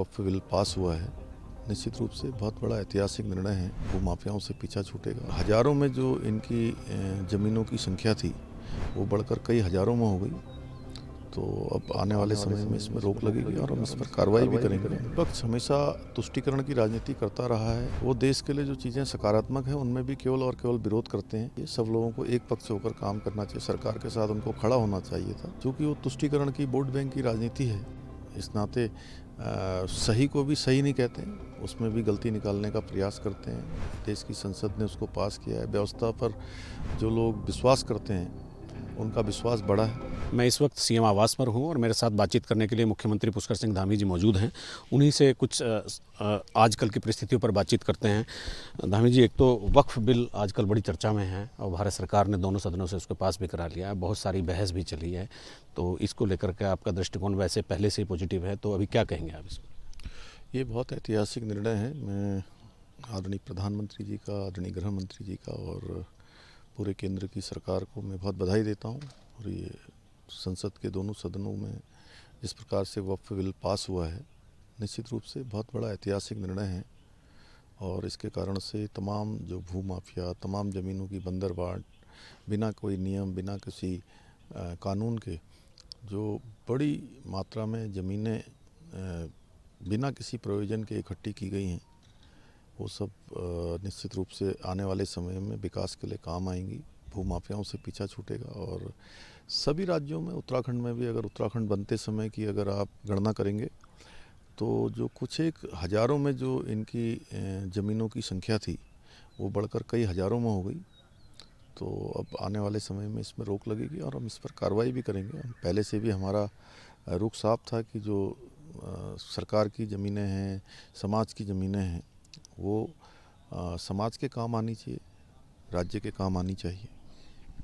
वक्फ bill pass हुआ है, निश्चित रूप से बहुत बड़ा ऐतिहासिक निर्णय है। भूमाफियाओं से पीछा छूटेगा। हज़ारों में जो इनकी ज़मीनों की संख्या थी वो बढ़कर कई हज़ारों में हो गई। तो अब आने वाले समय में इसमें रोक लगेगी और हम इस पर कार्रवाई भी करेंगे। विपक्ष हमेशा तुष्टीकरण की राजनीति करता रहा है। वो देश के लिए जो चीज़ें सकारात्मक हैं उनमें भी केवल और केवल विरोध करते हैं। ये सब लोगों को एक पक्ष होकर काम करना चाहिए। सरकार के साथ उनको खड़ा होना चाहिए था। क्योंकि वो तुष्टीकरण की वोट बैंक की राजनीति है, इस नाते सही को भी सही नहीं कहते हैं, उसमें भी गलती निकालने का प्रयास करते हैं। देश की संसद ने उसको पास किया है। व्यवस्था पर जो लोग विश्वास करते हैं उनका विश्वास बढ़ा है। मैं इस वक्त सीएम आवास पर हूं और मेरे साथ बातचीत करने के लिए मुख्यमंत्री पुष्कर सिंह धामी जी मौजूद हैं। उन्हीं से कुछ आजकल की परिस्थितियों पर बातचीत करते हैं। धामी जी, एक तो वक्फ बिल आजकल बड़ी चर्चा में है और भारत सरकार ने दोनों सदनों से उसके पास भी करा लिया है। बहुत सारी बहस भी चली है, तो इसको लेकर के आपका दृष्टिकोण वैसे पहले से ही पॉजिटिव है, तो अभी क्या कहेंगे आप इसमें? ये बहुत ऐतिहासिक निर्णय है। मैं आदरणीय प्रधानमंत्री जी का, आदरणीय गृह मंत्री जी का और पूरे केंद्र की सरकार को मैं बहुत बधाई देता हूँ। और ये संसद के दोनों सदनों में जिस प्रकार से वक्फ बिल पास हुआ है, निश्चित रूप से बहुत बड़ा ऐतिहासिक निर्णय है। और इसके कारण से तमाम जो भू माफिया, तमाम ज़मीनों की बंदरबाट, बिना कोई नियम, बिना किसी कानून के जो बड़ी मात्रा में ज़मीनें बिना किसी प्रयोजन के इकट्ठी की गई हैं, वो सब निश्चित रूप से आने वाले समय में विकास के लिए काम आएंगी। भूमाफियाओं से पीछा छूटेगा। और सभी राज्यों में, उत्तराखंड में भी, अगर उत्तराखंड बनते समय की अगर आप गणना करेंगे तो जो कुछ एक हज़ारों में जो इनकी ज़मीनों की संख्या थी वो बढ़कर कई हज़ारों में हो गई। तो अब आने वाले समय में इसमें रोक लगेगी और हम इस पर कार्रवाई भी करेंगे। पहले से भी हमारा रुख साफ था कि जो सरकार की ज़मीनें हैं, समाज की ज़मीनें हैं, वो समाज के काम आनी चाहिए, राज्य के काम आनी चाहिए।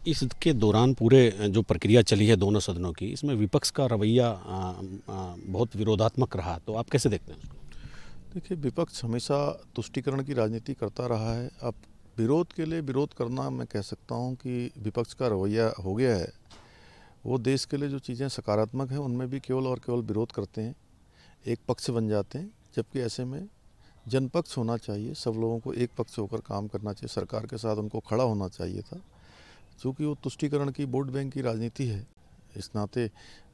इसके दौरान पूरे जो प्रक्रिया चली है दोनों सदनों की, इसमें विपक्ष का रवैया बहुत विरोधात्मक रहा, तो आप कैसे देखते हैं उसको? देखिए, विपक्ष हमेशा तुष्टीकरण की राजनीति करता रहा है। अब विरोध के लिए विरोध करना, मैं कह सकता हूँ कि विपक्ष का रवैया हो गया है। वो देश के लिए जो चीज़ें सकारात्मक हैं उनमें भी केवल और केवल विरोध करते हैं, एक पक्ष बन जाते हैं। जबकि ऐसे में जनपक्ष होना चाहिए, सब लोगों को एक पक्ष होकर काम करना चाहिए। सरकार के साथ उनको खड़ा होना चाहिए था। चूँकि वो तुष्टीकरण की वोट बैंक की राजनीति है, इस नाते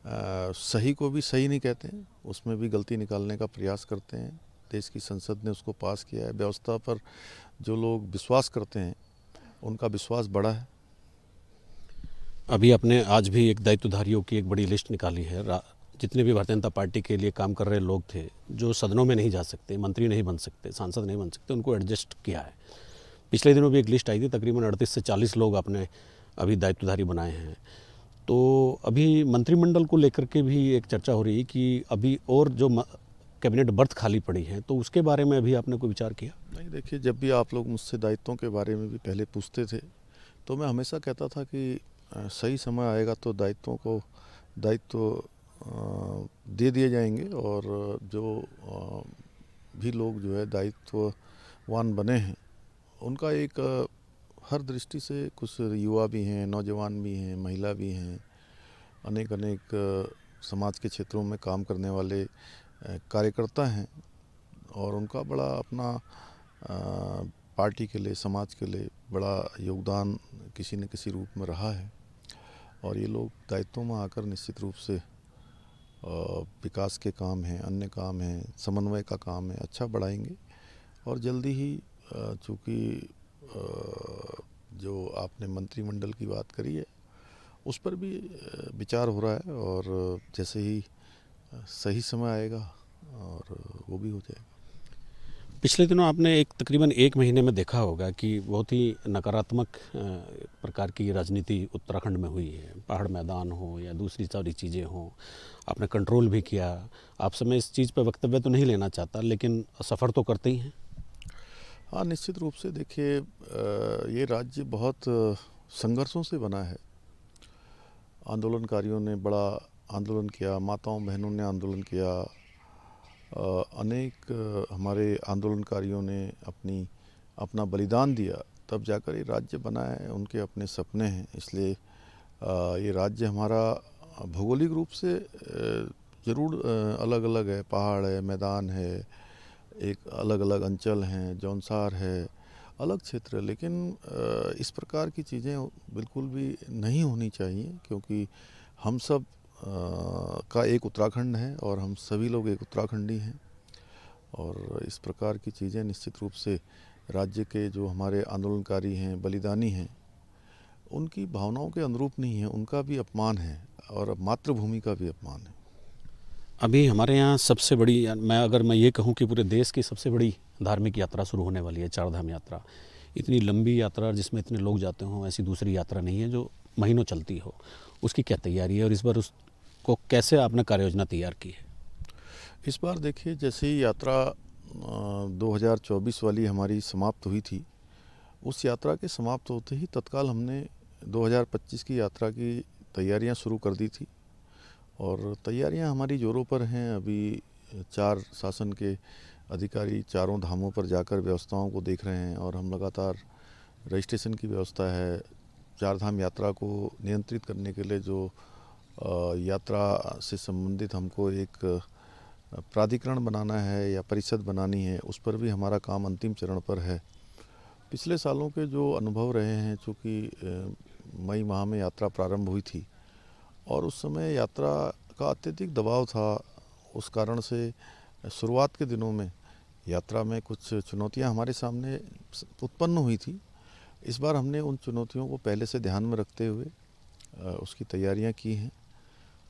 सही को भी सही नहीं कहते हैं, उसमें भी गलती निकालने का प्रयास करते हैं। देश की संसद ने उसको पास किया है। व्यवस्था पर जो लोग विश्वास करते हैं उनका विश्वास बढ़ा है। अभी आपने आज भी एक दायित्वधारियों की एक बड़ी लिस्ट निकाली है। जितने भी भारतीय जनता पार्टी के लिए काम कर रहे लोग थे, जो सदनों में नहीं जा सकते, मंत्री नहीं बन सकते, सांसद नहीं बन सकते, उनको एडजस्ट किया है। पिछले दिनों भी एक लिस्ट आई थी, तकरीबन 38 से 40 लोग आपने अभी दायित्वधारी बनाए हैं। तो अभी मंत्रिमंडल को लेकर के भी एक चर्चा हो रही है कि अभी और जो कैबिनेट बर्थ खाली पड़ी है, तो उसके बारे में अभी आपने कोई विचार किया? नहीं, देखिए, जब भी आप लोग मुझसे दायित्वों के बारे में भी पहले पूछते थे तो मैं हमेशा कहता था कि सही समय आएगा तो दायित्व दे दिए जाएंगे। और जो भी लोग जो है दायित्ववान बने हैं उनका एक हर दृष्टि से, कुछ युवा भी हैं, नौजवान भी हैं, महिला भी हैं, अनेक समाज के क्षेत्रों में काम करने वाले कार्यकर्ता हैं। और उनका बड़ा अपना पार्टी के लिए, समाज के लिए बड़ा योगदान किसी न किसी रूप में रहा है। और ये लोग दायित्वों में आकर निश्चित रूप से विकास के काम हैं, अन्य काम हैं, समन्वय का काम है, अच्छा बढ़ाएंगे। और जल्दी ही चूँकि जो आपने मंत्रिमंडल की बात करी है उस पर भी विचार हो रहा है। और जैसे ही सही समय आएगा और वो भी हो जाएगा। पिछले दिनों आपने तकरीबन 1 महीने में देखा होगा कि बहुत ही नकारात्मक प्रकार की राजनीति उत्तराखंड में हुई है। पहाड़ मैदान हो या दूसरी सारी चीज़ें हों, आपने कंट्रोल भी किया। आपसे मैं इस चीज़ पर वक्तव्य तो नहीं लेना चाहता, लेकिन सफ़र तो करते ही हैं। हाँ, निश्चित रूप से। देखिए, ये राज्य बहुत संघर्षों से बना है। आंदोलनकारियों ने बड़ा आंदोलन किया, माताओं बहनों ने आंदोलन किया, अनेक हमारे आंदोलनकारियों ने अपना बलिदान दिया, तब जाकर ये राज्य बना है। उनके अपने सपने हैं, इसलिए ये राज्य हमारा भौगोलिक रूप से ज़रूर अलग अलग है, पहाड़ है, मैदान है, एक अलग अलग अंचल हैं, जौनसार है, अलग क्षेत्र है, लेकिन इस प्रकार की चीज़ें बिल्कुल भी नहीं होनी चाहिए, क्योंकि हम सब का एक उत्तराखंड है और हम सभी लोग एक उत्तराखंडी हैं। और इस प्रकार की चीज़ें निश्चित रूप से राज्य के जो हमारे आंदोलनकारी हैं, बलिदानी हैं, उनकी भावनाओं के अनुरूप नहीं है, उनका भी अपमान है और मातृभूमि का भी अपमान है। अभी हमारे यहाँ सबसे बड़ी, अगर मैं ये कहूँ कि पूरे देश की सबसे बड़ी धार्मिक यात्रा शुरू होने वाली है, चारधाम यात्रा। इतनी लंबी यात्रा जिसमें इतने लोग जाते हों, ऐसी दूसरी यात्रा नहीं है जो महीनों चलती हो। उसकी क्या तैयारी है और इस बार उसको कैसे आपने कार्ययोजना तैयार की है? इस बार देखिए, जैसे ही यात्रा 2024 वाली हमारी समाप्त हुई थी, उस यात्रा के समाप्त होते ही तत्काल हमने 2025 की यात्रा की तैयारियां शुरू कर दी थी। और तैयारियां हमारी जोरों पर हैं। अभी 4 शासन के अधिकारी चारों धामों पर जाकर व्यवस्थाओं को देख रहे हैं और हम लगातार रजिस्ट्रेशन की व्यवस्था है। चारधाम यात्रा को नियंत्रित करने के लिए जो यात्रा से संबंधित हमको एक प्राधिकरण बनाना है या परिषद बनानी है, उस पर भी हमारा काम अंतिम चरण पर है। पिछले सालों के जो अनुभव रहे हैं, चूँकि मई माह में यात्रा प्रारंभ हुई थी और उस समय यात्रा का अत्यधिक दबाव था, उस कारण से शुरुआत के दिनों में यात्रा में कुछ चुनौतियां हमारे सामने उत्पन्न हुई थी। इस बार हमने उन चुनौतियों को पहले से ध्यान में रखते हुए उसकी तैयारियां की हैं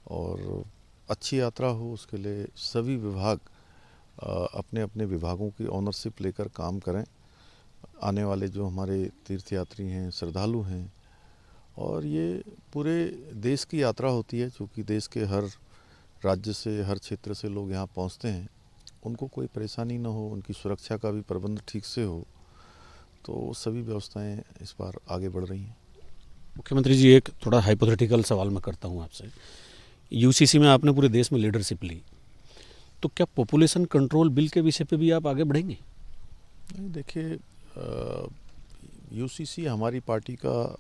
और अच्छी यात्रा हो, उसके लिए सभी विभाग अपने अपने विभागों की ऑनरशिप लेकर काम करें। आने वाले जो हमारे तीर्थयात्री हैं, श्रद्धालु हैं, और ये पूरे देश की यात्रा होती है, क्योंकि देश के हर राज्य से, हर क्षेत्र से लोग यहाँ पहुँचते हैं, उनको कोई परेशानी ना हो, उनकी सुरक्षा का भी प्रबंध ठीक से हो, तो सभी व्यवस्थाएं इस बार आगे बढ़ रही हैं। मुख्यमंत्री जी, एक थोड़ा हाइपोथेटिकल सवाल मैं करता हूँ आपसे। यूसीसी में आपने पूरे देश में लीडरशिप ली, तो क्या पॉपुलेशन कंट्रोल बिल के विषय पे भी आप आगे बढ़ेंगे? नहीं, देखिए, यूसीसी हमारी पार्टी का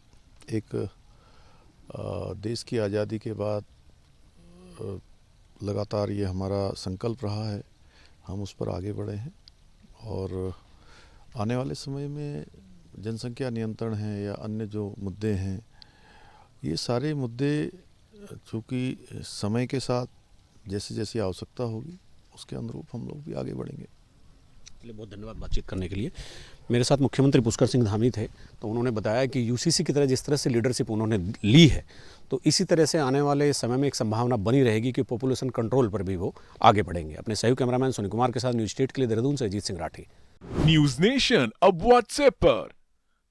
एक देश की आज़ादी के बाद लगातार ये हमारा संकल्प रहा है, हम उस पर आगे बढ़े हैं। और आने वाले समय में जनसंख्या नियंत्रण है या अन्य जो मुद्दे हैं, ये सारे मुद्दे चूँकि समय के साथ जैसे जैसी आवश्यकता होगी, उसके अनुरूप हम लोग भी आगे बढ़ेंगे। बहुत धन्यवाद बातचीत करने के लिए। मेरे साथ मुख्यमंत्री पुष्कर सिंह धामी थे, तो उन्होंने बताया कि यूसीसी की तरह जिस तरह से लीडरशिप उन्होंने ली है, तो इसी तरह से आने वाले समय में एक संभावना बनी रहेगी कि पॉपुलेशन कंट्रोल पर भी वो आगे बढ़ेंगे। अपने सहयोगी कैमरामैन सोनी कुमार के साथ न्यूज स्टेट के लिए देहरादून से अजीत सिंह राठी। न्यूज नेशन अब व्हाट्सएप पर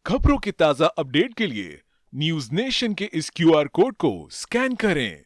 खबरों की ताजा अपडेट के लिए न्यूज नेशन के इस QR कोड को स्कैन करें।